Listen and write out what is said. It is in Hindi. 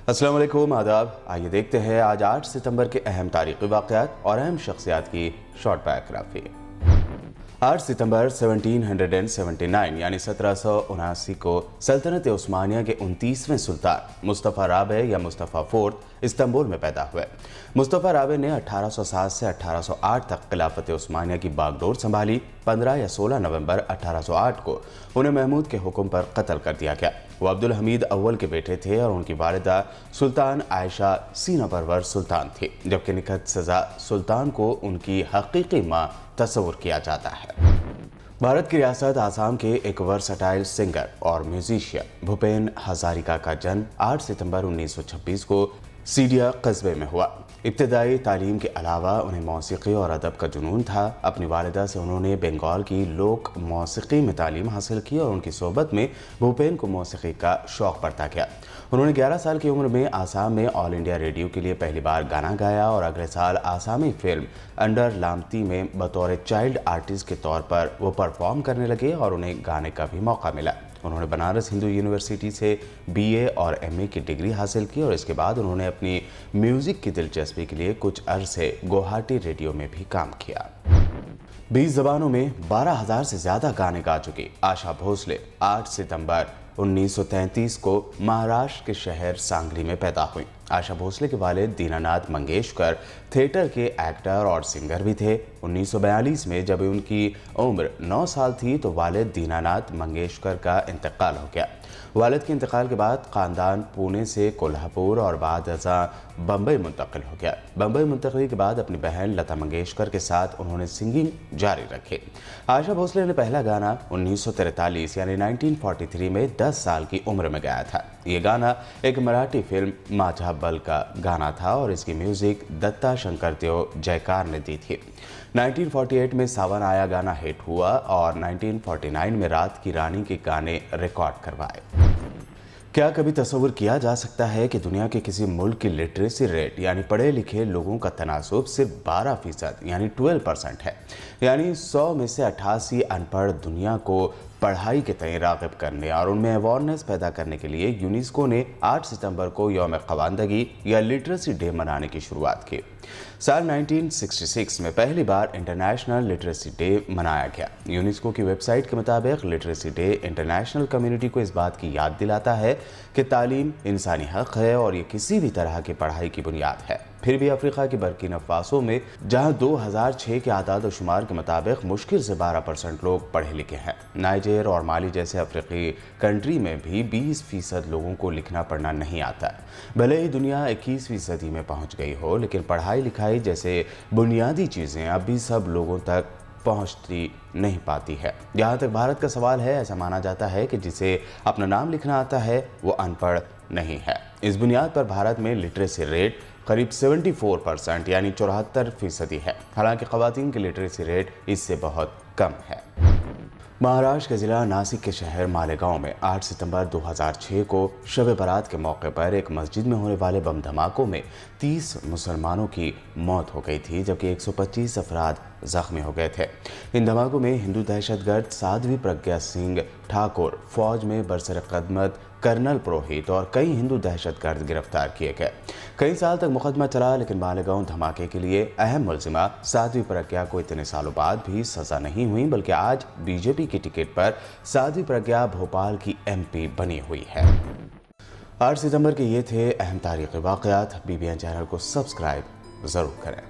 अस्सलाम वालेकुम, आदाब। आइए देखते हैं आज 8 सितंबर के अहम तारीख़ी वाक़यात और अहम शख्सियात की शॉर्ट बायोग्राफी। 8 सितंबर 1779 यानी 1779 को सल्तनत उस्मानिया के 29वें सुल्तान मुस्तफ़ा राबे या मुस्तफ़ा फोर्थ इस्तांबुल में पैदा हुए। मुस्तफ़ा राबे ने 1807 से 1808 तक खिलाफत उस्मानिया की बागडोर संभाली। 15 या 16 नवंबर 1808 को उन्हें महमूद के हुक्म पर कत्ल कर दिया गया। वो अब्दुल हमीद अव्वल के बेटे थे और उनकी वालिदा सुल्तान आयशा सीना परवर सुल्तान थी, जबकि निकहत सज़ा सुल्तान को उनकी हकीकी माँ तस्वुर किया जाता है। भारत की रियासत आसाम के एक वर्सटाइल सिंगर और म्यूजिशियन भूपेन हजारिका का जन्म 8 सितंबर 1926 को सीडिया कस्बे में हुआ। इब्तदाई तालीम के अलावा उन्हें मौसीकी और अदब का जुनून था। अपनी वालिदा से उन्होंने बंगाल की लोक मौसीकी में तालीम हासिल की और उनकी सोहबत में भूपेन को मौसीकी का शौक़ बढ़ता गया। उन्होंने 11 साल की उम्र में आसाम में ऑल इंडिया रेडियो के लिए पहली बार गाना गाया और अगले साल आसामी फिल्म अंडर लामती में बतौर चाइल्ड आर्टिस्ट के तौर पर वो परफॉर्म करने लगे और उन्हें गाने का भी मौका मिला। उन्होंने बनारस हिंदू यूनिवर्सिटी से BA और MA की डिग्री हासिल की और इसके बाद उन्होंने अपनी म्यूज़िक की दिलचस्पी के लिए कुछ अरसे गुवाहाटी रेडियो में भी काम किया। 20 ज़बानों में 12,000 से ज़्यादा गाने गा चुकी आशा भोसले 8 सितंबर 1933 को महाराष्ट्र के शहर सांगली में पैदा हुई। आशा भोसले के वालिद दीनानाथ मंगेशकर थिएटर के एक्टर और सिंगर भी थे। 1942 में जब उनकी उम्र 9 साल थी तो वालिद दीनानाथ मंगेशकर का इंतकाल हो गया। वालिद के इंतकाल के बाद ख़ानदान पुणे से कोल्हापुर और बाद बम्बई मुंतकिल हो गया। बम्बई मुंतकिली के बाद अपनी बहन लता मंगेशकर के साथ उन्होंने सिंगिंग जारी रखी। आशा भोसले ने पहला गाना 1943 यानी 1943 में 10 साल की उम्र में गाया था। ये गाना एक मराठी फिल्म माझा बल का गाना था और इसकी म्यूजिक दत्ता शंकरदेव जयकार ने दी थी। 1948 में सावन आया गाना हिट हुआ और 1949 में रात की रानी के गाने रिकॉर्ड करवाए। क्या कभी तस्वुर किया जा सकता है कि दुनिया के किसी मुल्क की लिटरेसी रेट यानी पढ़े लिखे लोगों का तनासुब सिर्फ 12% यानी 12% है। यानी 100 में से 88 अनपढ़ दुनिया को पढ़ाई के तय राग़िब करने और उनमें अवेयरनेस पैदा करने के लिए यूनेस्को ने 8 सितंबर को यौम ख़वानदगी या लिटरेसी डे मनाने की शुरुआत की। साल 1966 में पहली बार इंटरनेशनल लिटरेसी डे मनाया गया। यूनेस्को की वेबसाइट के मुताबिक लिटरेसी डे इंटरनेशनल कम्युनिटी को इस बात की याद दिलाता है कि तालीम इंसानी हक़ है और ये किसी भी तरह की पढ़ाई की बुनियाद है। फिर भी अफ्रीका के बर्किना फासो में जहां 2006 के आदाद शुमार के मुताबिक मुश्किल से 12% लोग पढ़े लिखे हैं, नाइजर और माली जैसे अफ्रीकी कंट्री में भी 20% लोगों को लिखना पढ़ना नहीं आता। भले ही दुनिया 21वीं सदी में पहुंच गई हो, लेकिन पढ़ाई लिखाई जैसे बुनियादी चीज़ें अब भी सब लोगों तक पहुंचती नहीं पाती है। जहाँ तक भारत का सवाल है, ऐसा माना जाता है कि जिसे अपना नाम लिखना आता है वो अनपढ़ नहीं है। इस बुनियाद पर भारत में लिटरेसी रेट करीब 74% यानी 74% है। हालांकि ख़वातीन की लिटरेसी रेट इससे बहुत कम है। महाराष्ट्र के ज़िला नासिक के शहर मालेगांव में 8 सितंबर 2006 को शब बारात के मौके पर एक मस्जिद में होने वाले बम धमाकों में 30 मुसलमानों की मौत हो गई थी, जबकि 125 अफराद जख्मी हो गए थे। इन धमाकों में हिंदू दहशतगर्द साध्वी प्रज्ञा सिंह ठाकुर, फौज में बरसर-ए-क़दमत कर्नल पुरोहित और कई हिंदू दहशतगर्द गिरफ्तार किए गए। कई साल तक मुकदमा चला, लेकिन मालेगांव धमाके के लिए अहम मुलजिमा साध्वी प्रज्ञा को इतने सालों बाद भी सज़ा नहीं हुई, बल्कि आज बीजेपी की टिकट पर साध्वी प्रज्ञा भोपाल की MP बनी हुई है। 8 सितंबर के ये थे अहम तारीख़ी वाक़यात। BBN चैनल को सब्सक्राइब ज़रूर करें।